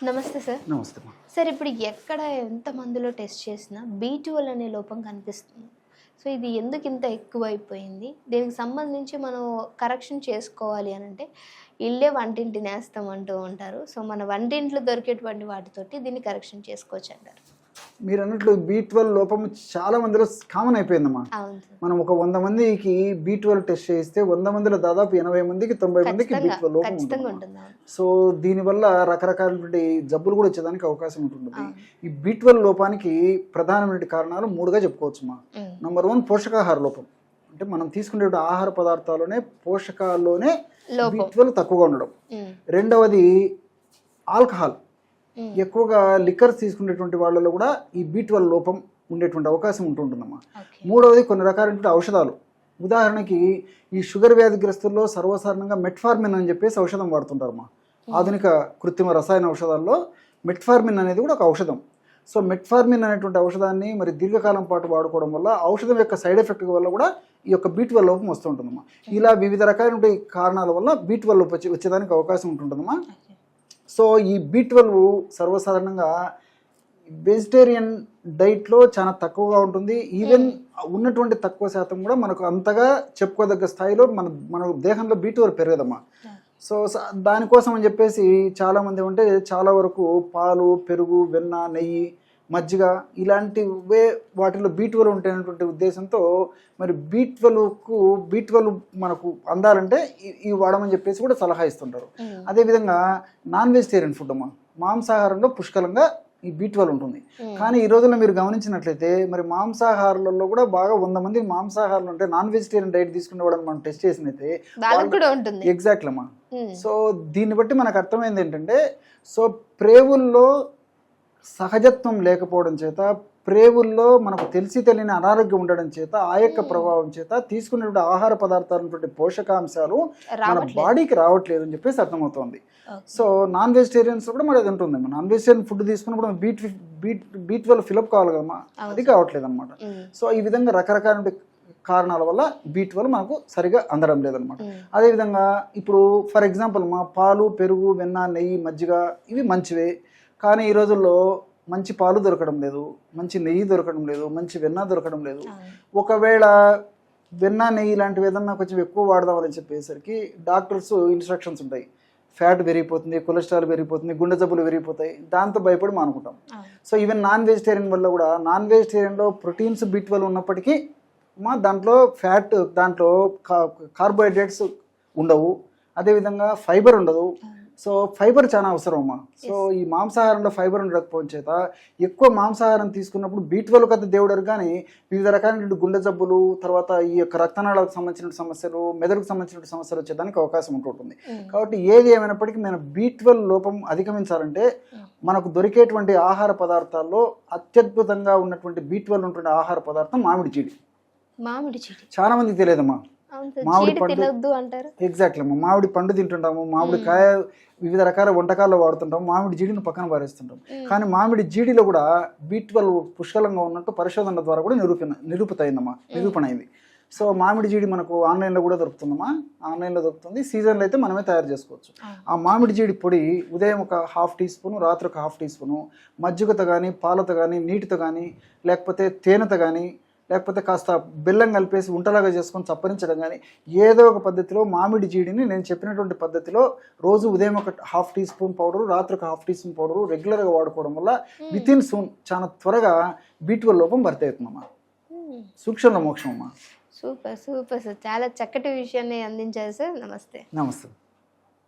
నమస్తే సార్. నమస్తే. సార్ ఇప్పుడు ఎక్కడ ఎంత మందిలో టెస్ట్ చేసినా B12 అనే లోపం కనిపిస్తుంది. సో ఇది ఎందుకు ఇంత ఎక్కువైపోయింది? దీనికి సంబంధించి మనం కరెక్షన్ చేసుకోవాలి అని అంటే ఇల్లే వంటింటి నేస్తం అంటూ ఉంటారు. సో మన వంటింట్లో దొరికేటువంటి వాటితోటి దీన్ని కరెక్షన్ చేసుకోవచ్చు అంటారు. మీరు అన్నట్లు B12 లోపం చాలా మందిలో కామన్ అయిపోయిందమ్మా. మనం ఒక 100 మందికి B12 టెస్ట్ చేయిస్తే 100 మందిలో దాదాపు 80 మందికి 90 మందికి B12 లోపం ఉంటుంది. సో దీనివల్ల రకరకాలైనటువంటి జబ్బులు కూడా వచ్చేదానికి అవకాశం ఉంటుంది. ఈ B12 లోపానికి ప్రధానమైన కారణాలు 3గా చెప్పుకోవచ్చుమా. నంబర్ 1 పోషకాహార లోపం. అంటే మనం తీసుకునే ఆహార పదార్థాల్లోనే పోషకాల్లోనే B12 తక్కువగా ఉండడం. రెండవది ఆల్కహాల్, ఎక్కువగా లిక్కర్స్ తీసుకునేటువంటి వాళ్ళలో కూడా ఈ B12 లోపం ఉండేటువంటి అవకాశం ఉంటుందమ్మా. మూడవది కొన్ని రకాలైనటువంటి ఔషధాలు. ఉదాహరణకి ఈ షుగర్ వ్యాధిగ్రస్తుల్లో సర్వసాధారణంగా మెట్ఫార్మిన్ అని చెప్పేసి ఔషధం వాడుతుంటారమ్మా. ఆధునిక కృత్రిమ రసాయన ఔషధాల్లో మెట్ఫార్మిన్ అనేది కూడా ఒక ఔషధం. సో మెట్ఫార్మిన్ అనేటువంటి ఔషధాన్ని మరి దీర్ఘకాలం పాటు వాడుకోవడం వల్ల ఔషధం యొక్క సైడ్ ఎఫెక్ట్ వల్ల కూడా ఈ యొక్క B12 లోపం వస్తుంటుందమ్మా. ఇలా వివిధ రకాలైన కారణాల వల్ల B12 లోపం వచ్చేదానికి అవకాశం ఉంటుందమ్మా. సో ఈ B12 సర్వసాధారణంగా వెజిటేరియన్ డైట్లో చాలా తక్కువగా ఉంటుంది. ఈవెన్ ఉన్నటువంటి తక్కువ శాతం కూడా మనకు అంతగా చెప్పుకోదగ్గ స్థాయిలో మన దేహంలో B12 పెరగదమ్మా. సో దానికోసం అని చెప్పేసి చాలామంది అంటే చాలా వరకు పాలు, పెరుగు, వెన్న, నెయ్యి, మజ్జిగ ఇలాంటివే వాటిలో B12 ఉంటాయనేటువంటి ఉద్దేశంతో మరి B12 మనకు అందాలంటే ఇవి వాడమని చెప్పేసి కూడా సలహా ఇస్తుంటారు. అదేవిధంగా నాన్ వెజిటేరియన్ ఫుడ్ అమ్మా, మాంసాహారంలో పుష్కలంగా ఈ B12 ఉంటుంది. కానీ ఈ రోజుల్లో మీరు గమనించినట్లయితే మరి మాంసాహారాలలో కూడా బాగా 100 మంది మాంసాహారాలు అంటే నాన్ వెజిటేరియన్ డైట్ తీసుకునే వాళ్ళని మనం టెస్ట్ చేసినైతే ఎగ్జాక్ట్లీ అమ్మా. సో దీన్ని బట్టి మనకు అర్థమైంది ఏంటంటే సో ప్రేవుల్లో సహజత్వం లేకపోవడం చేత, ప్రేవుల్లో మనకు తెలిసి తెలియని అనారోగ్యం ఉండడం చేత, ఆ యొక్క ప్రభావం చేత తీసుకునేటువంటి ఆహార పదార్థాలైనటువంటి పోషకాంశాలు మన బాడీకి రావట్లేదు అని చెప్పేసి అర్థమవుతుంది. సో నాన్ వెజిటేరియన్స్ కూడా మరి అది ఉంటుంది. నాన్ వెజిటేరియన్ ఫుడ్ తీసుకున్నప్పుడు B12 ఫిలప్ కావాలి కదమ్మా, అది కావట్లేదు అనమాట. సో ఈ విధంగా రకరకాల కారణాల వల్ల B12 మనకు సరిగా అందడం లేదనమాట. అదేవిధంగా ఇప్పుడు ఫర్ ఎగ్జాంపుల్ మా పాలు, పెరుగు, వెన్న, నెయ్యి, మజ్జిగ ఇవి మంచివే. కానీ ఈ రోజుల్లో మంచి పాలు దొరకడం లేదు, మంచి నెయ్యి దొరకడం లేదు, మంచి వెన్న దొరకడం లేదు. ఒకవేళ వెన్న, నెయ్యి ఇలాంటివి ఏదన్నా కొంచెం ఎక్కువ వాడదామని చెప్పేసరికి డాక్టర్స్ ఇన్స్ట్రక్షన్స్ ఉంటాయి. ఫ్యాట్ పెరిగిపోతుంది, కొలెస్ట్రాల్ పెరిగిపోతుంది, గుండె జబ్బులు పెరిగిపోతాయి, దాంతో భయపడి మానుకుంటాం. సో ఈవెన్ నాన్ వెజిటేరియన్ వల్ల కూడా నాన్ వెజిటేరియన్లో ప్రోటీన్స్ B12 ఉన్నప్పటికీ దాంట్లో ఫ్యాట్, దాంట్లో కార్బోహైడ్రేట్స్ ఉండవు, అదేవిధంగా ఫైబర్ ఉండదు. సో ఫైబర్ చాలా అవసరం అమ్మా. సో ఈ మాంసాహారంలో ఫైబర్ ఉండకపోవడం చేత ఎక్కువ మాంసాహారం తీసుకున్నప్పుడు B12 కథ దేవుడరు కానీ వివిధ రకాలైన గుండె జబ్బులు, తర్వాత ఈ యొక్క రక్తనాళాలకు సంబంధించిన సమస్యలు, మెదడుకు సంబంధించిన సమస్యలు వచ్చేదానికి అవకాశం ఉంటుంటుంది. కాబట్టి ఏది ఏమైనప్పటికీ మనం B12 లోపం అధిగమించాలంటే మనకు దొరికేటువంటి ఆహార పదార్థాల్లో అత్యద్భుతంగా ఉన్నటువంటి B12 ఉన్నటువంటి ఆహార పదార్థం మామిడి చీడి. చాలా మందికి తెలియదమ్మా. మామిడి పండు ఎగ్జాక్ట్లీ అమ్మా. మామిడి పండు తింటుంటాము, మామిడికాయ వివిధ రకాల వంటకాల్లో వాడుతుంటాము, మామిడి జీడిని పక్కన పారేస్తుంటాం. కానీ మామిడి జీడిలో కూడా B12 పుష్కలంగా ఉన్నట్టు పరిశోధనల ద్వారా కూడా నిరూపణ అయింది. సో మామిడి జీడి మనకు ఆన్లైన్లో కూడా దొరుకుతుందమ్మా. ఆన్లైన్లో దొరుకుతుంది, సీజన్లో అయితే మనమే తయారు చేసుకోవచ్చు. ఆ మామిడి జీడి పొడి ఉదయం ఒక 1/2 టీ స్పూను, రాత్రి ఒక 1/2 టీ స్పూను మజ్జిగతో కానీ, పాలతో కానీ, నీటితో కానీ, లేకపోతే తేనెతో కానీ, లేకపోతే కాస్త బెల్లం కలిపేసి ఉంటలాగా చేసుకొని చప్పరించడం కానీ ఏదో ఒక పద్ధతిలో మామిడి జీడిని నేను చెప్పినటువంటి పద్ధతిలో రోజు ఉదయం ఒక 1/2 టీ స్పూన్ పౌడరు, రాత్రి ఒక 1/2 టీ స్పూన్ పౌడరు రెగ్యులర్గా వాడుకోవడం వల్ల వితిన్ సూన్ చాలా త్వరగా B12 లోపం భర్తీ అవుతుందమ్మా. సూక్ష్మ మోక్షం అమ్మా. సూపర్ సార్, చాలా చక్కటి విషయాన్ని అందించారు సార్. నమస్తే.